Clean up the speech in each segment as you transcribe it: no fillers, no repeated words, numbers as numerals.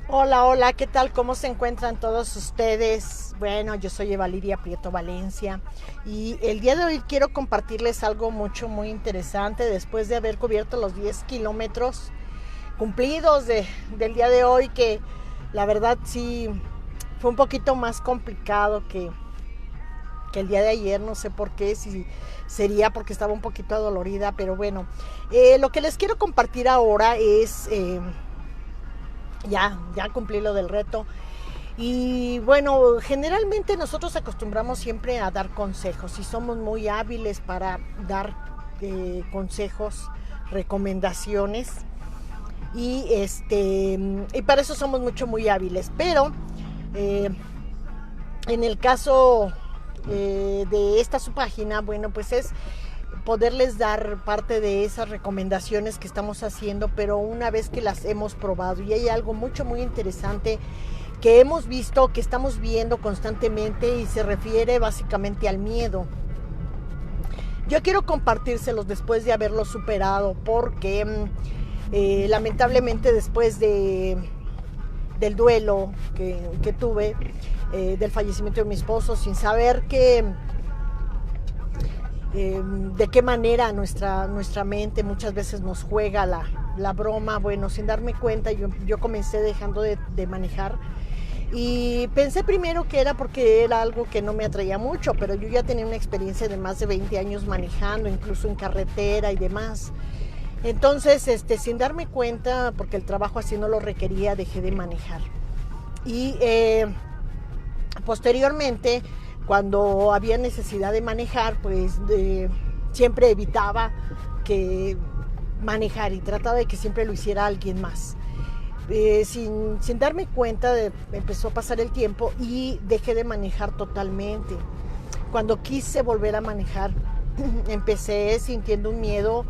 Hola, hola, ¿qué tal? ¿Cómo se encuentran todos ustedes? Bueno, yo soy Eva Lidia Prieto Valencia y el día de hoy quiero compartirles algo muy interesante después de haber cubierto los 10 kilómetros cumplidos del día de hoy, que la verdad sí fue un poquito más complicado que el día de ayer. No sé por qué, si sería porque estaba un poquito adolorida, pero bueno, lo que les quiero compartir ahora es... ya cumplí lo del reto. Y bueno, generalmente nosotros acostumbramos siempre a dar consejos y somos muy hábiles para dar consejos, recomendaciones y para eso somos muy hábiles. Pero eh, en el caso de esta su página, bueno, pues es poderles dar parte de esas recomendaciones que estamos haciendo, pero una vez que las hemos probado. Y hay algo muy interesante que hemos visto, que estamos viendo constantemente, y se refiere básicamente al miedo. Yo quiero compartírselos después de haberlo superado, porque lamentablemente después del duelo que tuve, del fallecimiento de mi esposo, sin saber de qué manera nuestra mente muchas veces nos juega la broma. Bueno, sin darme cuenta, yo comencé dejando de manejar. Y pensé primero que era porque era algo que no me atraía mucho, pero yo ya tenía una experiencia de más de 20 años manejando, incluso en carretera y demás. Entonces, sin darme cuenta, porque el trabajo así no lo requería, dejé de manejar. Y posteriormente, cuando había necesidad de manejar, pues siempre evitaba que manejar y trataba de que siempre lo hiciera alguien más. Sin darme cuenta, empezó a pasar el tiempo y dejé de manejar totalmente. Cuando quise volver a manejar, empecé sintiendo un miedo,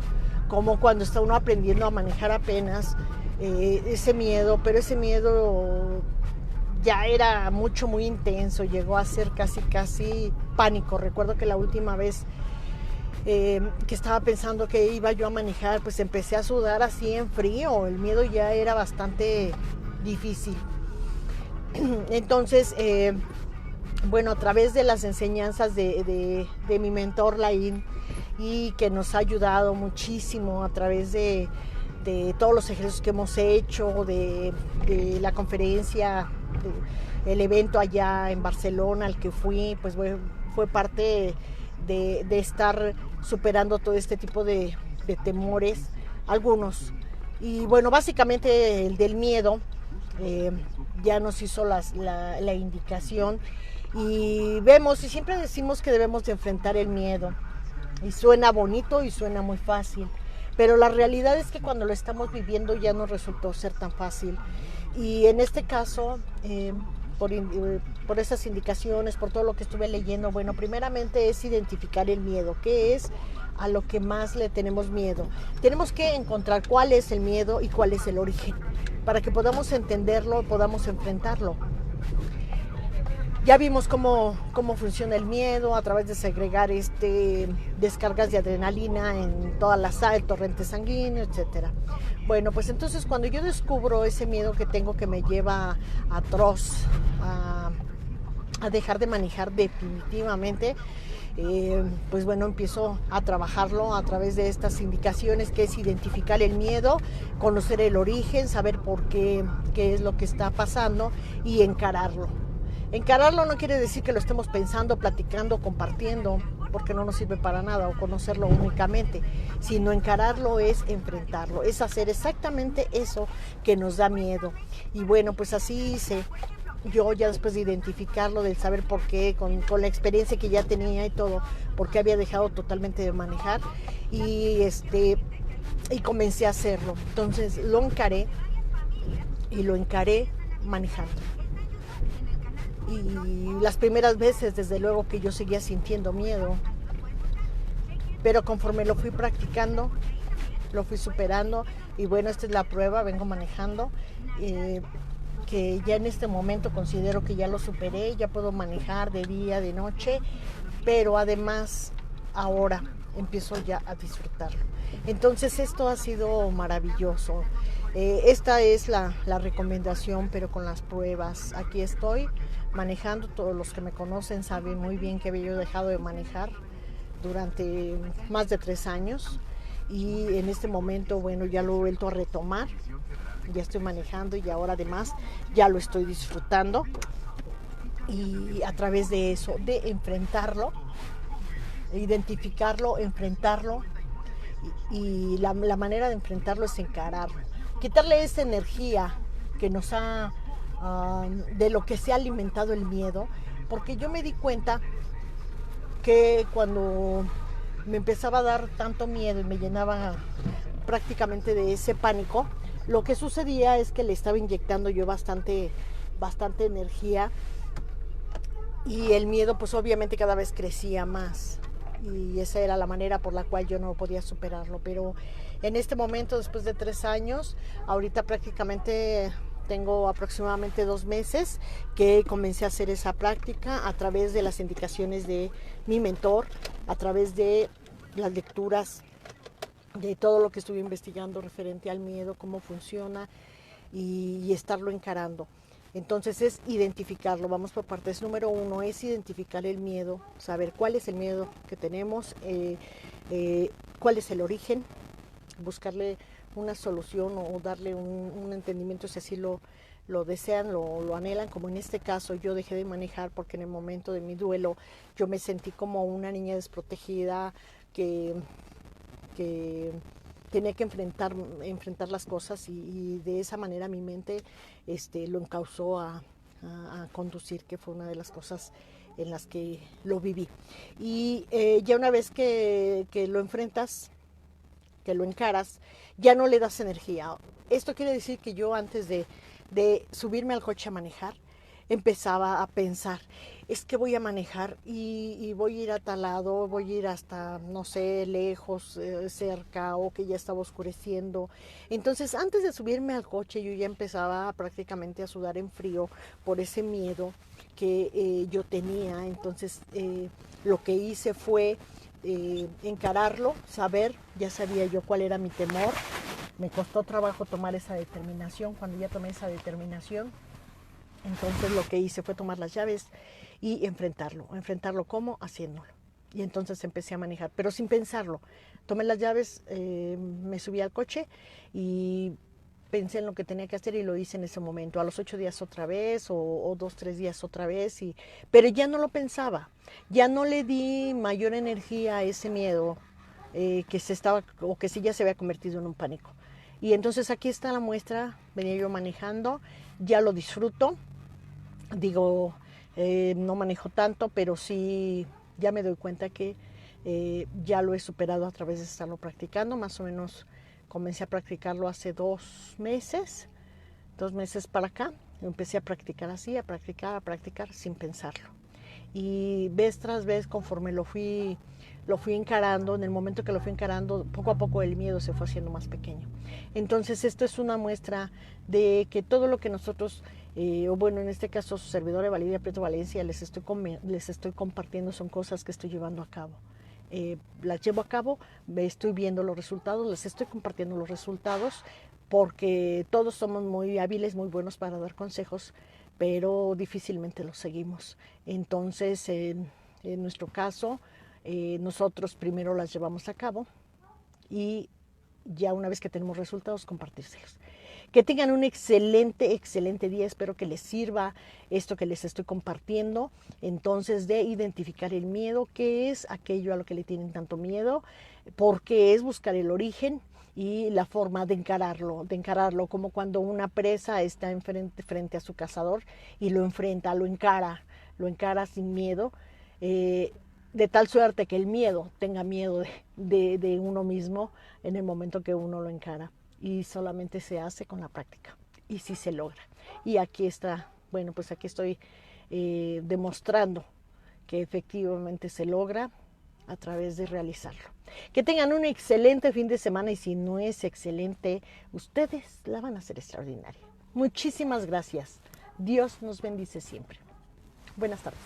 como cuando está uno aprendiendo a manejar apenas, ese miedo, pero ese miedo ya era muy intenso, llegó a ser casi pánico. Recuerdo que la última vez que estaba pensando que iba yo a manejar, pues empecé a sudar así en frío. El miedo ya era bastante difícil. Entonces, bueno, a través de las enseñanzas de mi mentor Laín, y que nos ha ayudado muchísimo a través de todos los ejercicios que hemos hecho, de la conferencia, el evento allá en Barcelona al que fui, pues fue parte de estar superando todo este tipo de temores, algunos. Y bueno, básicamente el del miedo ya nos hizo la indicación, y vemos y siempre decimos que debemos de enfrentar el miedo. Y suena bonito y suena muy fácil, pero la realidad es que cuando lo estamos viviendo ya no resultó ser tan fácil. Y en este caso, por esas indicaciones, por todo lo que estuve leyendo, bueno, primeramente es identificar el miedo. ¿Qué es a lo que más le tenemos miedo? Tenemos que encontrar cuál es el miedo y cuál es el origen, para que podamos entenderlo, podamos enfrentarlo. Ya vimos cómo funciona el miedo a través de segregar descargas de adrenalina en toda la sangre, el torrente sanguíneo, etcétera. Bueno, pues entonces cuando yo descubro ese miedo que tengo, que me lleva atroz a dejar de manejar definitivamente, pues bueno, empiezo a trabajarlo a través de estas indicaciones, que es identificar el miedo, conocer el origen, saber por qué es lo que está pasando, y encararlo. Encararlo no quiere decir que lo estemos pensando, platicando, compartiendo, porque no nos sirve para nada, o conocerlo únicamente, sino encararlo es enfrentarlo, es hacer exactamente eso que nos da miedo. Y bueno, pues así hice yo, ya después de identificarlo, del saber por qué, con la experiencia que ya tenía y todo, porque había dejado totalmente de manejar, y y comencé a hacerlo. Entonces lo encaré, y lo encaré manejando. Y las primeras veces, desde luego, que yo seguía sintiendo miedo, pero conforme lo fui practicando, lo fui superando. Y bueno, esta es la prueba, vengo manejando, que ya en este momento considero que ya lo superé, ya puedo manejar de día, de noche, pero además ahora empiezo ya a disfrutarlo. Entonces esto ha sido maravilloso. Esta es la recomendación, pero con las pruebas. Aquí estoy manejando, todos los que me conocen saben muy bien que yo he dejado de manejar durante más de 3 años y en este momento, bueno, ya lo he vuelto a retomar, ya estoy manejando y ahora además ya lo estoy disfrutando y a través de eso, de enfrentarlo, identificarlo, enfrentarlo y la manera de enfrentarlo es encararlo, quitarle esa energía que nos ha, de lo que se ha alimentado el miedo, porque yo me di cuenta que cuando me empezaba a dar tanto miedo y me llenaba prácticamente de ese pánico, lo que sucedía es que le estaba inyectando yo bastante energía y el miedo pues obviamente cada vez crecía más y esa era la manera por la cual yo no podía superarlo. Pero en este momento, después de 3 años, ahorita prácticamente tengo aproximadamente 2 meses que comencé a hacer esa práctica a través de las indicaciones de mi mentor, a través de las lecturas, de todo lo que estuve investigando referente al miedo, cómo funciona y estarlo encarando. Entonces es identificarlo, vamos por partes. Número 1 es identificar el miedo, saber cuál es el miedo que tenemos, cuál es el origen, buscarle una solución o darle un entendimiento si así lo desean, lo anhelan, como en este caso yo dejé de manejar porque en el momento de mi duelo yo me sentí como una niña desprotegida que tenía que enfrentar las cosas y de esa manera mi mente lo encauzó a conducir, que fue una de las cosas en las que lo viví. Y ya una vez que lo enfrentas, que lo encaras, ya no le das energía. Esto quiere decir que yo antes de subirme al coche a manejar, empezaba a pensar, es que voy a manejar y voy a ir a tal lado, voy a ir hasta, no sé, lejos, cerca, o que ya estaba oscureciendo. Entonces, antes de subirme al coche, yo ya empezaba prácticamente a sudar en frío por ese miedo que yo tenía. Entonces, lo que hice fue encararlo, saber, ya sabía yo cuál era mi temor. Me costó trabajo tomar esa determinación. Cuando ya tomé esa determinación, entonces lo que hice fue tomar las llaves y enfrentarlo. ¿Enfrentarlo cómo? Haciéndolo. Y entonces empecé a manejar, pero sin pensarlo. Tomé las llaves, me subí al coche y pensé en lo que tenía que hacer y lo hice en ese momento. A los 8 días otra vez o 2, 3 días otra vez. Pero ya no lo pensaba. Ya no le di mayor energía a ese miedo que se estaba o que sí ya se había convertido en un pánico. Y entonces aquí está la muestra. Venía yo manejando, ya lo disfruto. Digo, no manejo tanto, pero sí ya me doy cuenta que ya lo he superado a través de estarlo practicando. Más o menos comencé a practicarlo hace 2 meses, 2 meses para acá. Empecé a practicar así, a practicar sin pensarlo. Y vez tras vez, conforme lo fui encarando, en el momento que lo fui encarando, poco a poco el miedo se fue haciendo más pequeño. Entonces esto es una muestra de que todo lo que nosotros, o bueno, en este caso su servidora Valeria Prieto Valencia, les estoy compartiendo, son cosas que estoy llevando a cabo. Las llevo a cabo, estoy viendo los resultados, les estoy compartiendo los resultados, porque todos somos muy hábiles, muy buenos para dar consejos, pero difícilmente los seguimos. Entonces, en nuestro caso, nosotros primero las llevamos a cabo y ya una vez que tenemos resultados, compartírselos. Que tengan un excelente día. Espero que les sirva esto que les estoy compartiendo. Entonces, de identificar el miedo, qué es aquello a lo que le tienen tanto miedo, porque es buscar el origen y la forma de encararlo, como cuando una presa está frente a su cazador y lo enfrenta, lo encara sin miedo, de tal suerte que el miedo tenga miedo de uno mismo en el momento que uno lo encara. Y solamente se hace con la práctica y sí se logra. Y aquí está, bueno, pues aquí estoy demostrando que efectivamente se logra a través de realizarlo. Que tengan un excelente fin de semana y si no es excelente, ustedes la van a hacer extraordinaria. Muchísimas gracias. Dios nos bendice siempre. Buenas tardes.